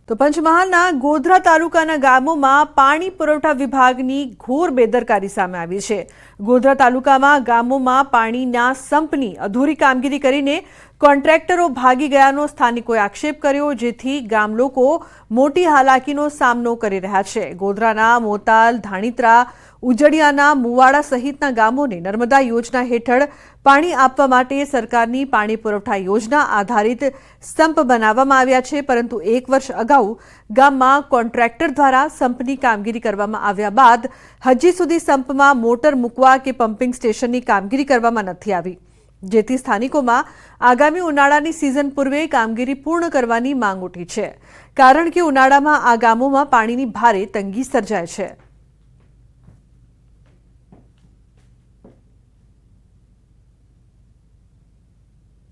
તો પંચમહાલના ગોધરા તાલુકાના ગામોમાં પાણી પુરવઠા વિભાગની ઘોર બેદરકારી સામે આવી છે। ગોધરા તાલુકામાં ગામોમાં પાણીના સંપની અધૂરી કામગીરી કરીને કોન્ટ્રાક્ટરો ભાગી ગયાનો સ્થાનિકોએ આક્ષેપ કર્યો, જેથી ગામ લોકો મોટી હાલાકીનો સામનો કરી રહ્યા છે। ગોધરાના મોતાલ, ધાણીત્રા, ઉજડિયાના મુવાડા સહિતના ગામોને નર્મદા યોજના હેઠળ પાણી આપવા માટે સરકારની પાણી પુરવઠા યોજના આધારિત સંપ બનાવવામાં આવ્યા છે, પરંતુ 1 વર્ષ અગાઉ ગામમાં કોન્ટ્રાક્ટર દ્વારા સંપની કામગીરી કરવામાં આવ્યા બાદ હજી સુધી સંપમાં મોટર મૂકવા કે પમ્પિંગ સ્ટેશનની કામગીરી કરવામાં નથી આવી, જેથી સ્થાનિકોમાં આગામી ઉનાળાની સિઝન પૂર્વે કામગીરી પૂર્ણ કરવાની માંગ ઉઠી છે, કારણ કે ઉનાળામાં આ ગામોમાં પાણીની ભારે તંગી સર્જાય છે।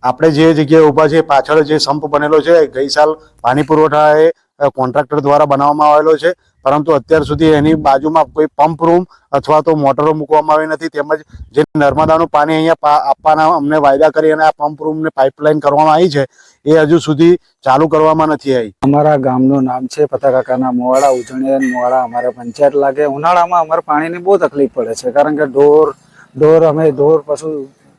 આપણે જે જગ્યાએ ઊભા છે પાછળ જે સંપ બનેલો છે ગઈ સાલ પાણી પુરવઠાએ કોન્ટ્રાક્ટર દ્વારા બનાવવામાં આવેલો છે, પરંતુ અત્યાર સુધી એની બાજુમાં કોઈ પંપ રૂમ અથવા તો મોટરો મૂકવામાં આવી નથી। તેમજ જે નર્મદાનું પાણી અહીંયા આપવાના અમને વાયદા કરી અને આ પંપ રૂમને પાઇપલાઇન કરવામાં આવી છે એ હજુ સુધી ચાલુ કરવામાં નથી આવી। અમારા ગામનું નામ છે પતાકાકાના મુવાડા, ઉજણિયા મુવાડા અમારે પંચાયત લાગે। ઉનાળામાં અમારે પાણીની બહુ તકલીફ પડે છે, કારણ કે ઢોર પશુ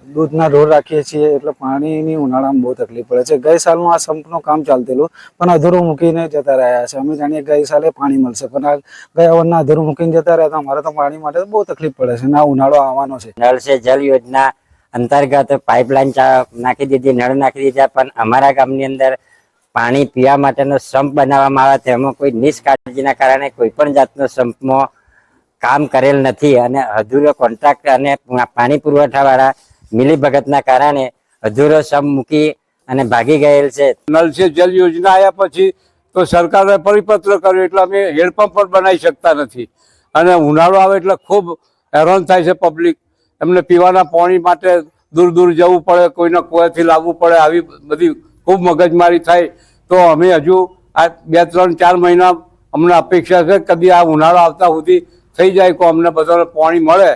દૂધના ઢોર રાખીએ છીએ, એટલે પાણીની ઉનાળામાં બહુ તકલીફ પડે છે। ગઈ સાલનું આ સંપનું કામ ચાલતેલું પણ અધૂરું મૂકીને જતા રહ્યા છે। અમે જાણીએ ગઈ સાલે પાણી મળશે, પણ આ ગયા વર્ષના અધૂરું મૂકીને જતા રહ્યા તો અમારે તો પાણી માટે બહુ તકલીફ પડે છે ને આ ઉનાળો આવવાનો છે। નળ સે જલ યોજના અંતર્ગત પાઇપલાઇન નાખી દીધી, નળ નાખી દીધા, પણ અમારા ગામની અંદર પાણી પીવા માટેનો સંપ બનાવવામાં આવે તેમાં કોઈ નિષ્કાળજીના કારણે કોઈ પણ જાતનો સંપમાં કામ કરેલ નથી અને અધૂરો કોન્ટ્રાક્ટ અને પાણી પુરવઠા વાળા મિલી ભગતના કારણે અધૂરો સંપ મૂકી અને ભાગી ગયેલ છે। નલ સે જલ યોજના આવ્યા પછી તો સરકારે પરિપત્ર કર્યો એટલે અમે હેન્ડપંપ પણ બનાવી શકતા નથી અને ઉનાળો આવે એટલે ખૂબ હેરાન થાય છે પબ્લિક। એમને પીવાના પાણી માટે દૂર દૂર જવું પડે, કોઈને કુવાથી લાવવું પડે, આવી બધી ખૂબ મગજમારી થાય। તો અમે હજુ આ 2, 3, 4 મહિના અમને અપેક્ષા છે કદી આ ઉનાળો આવતા સુધી થઈ જાય કે અમને બધાને પાણી મળે।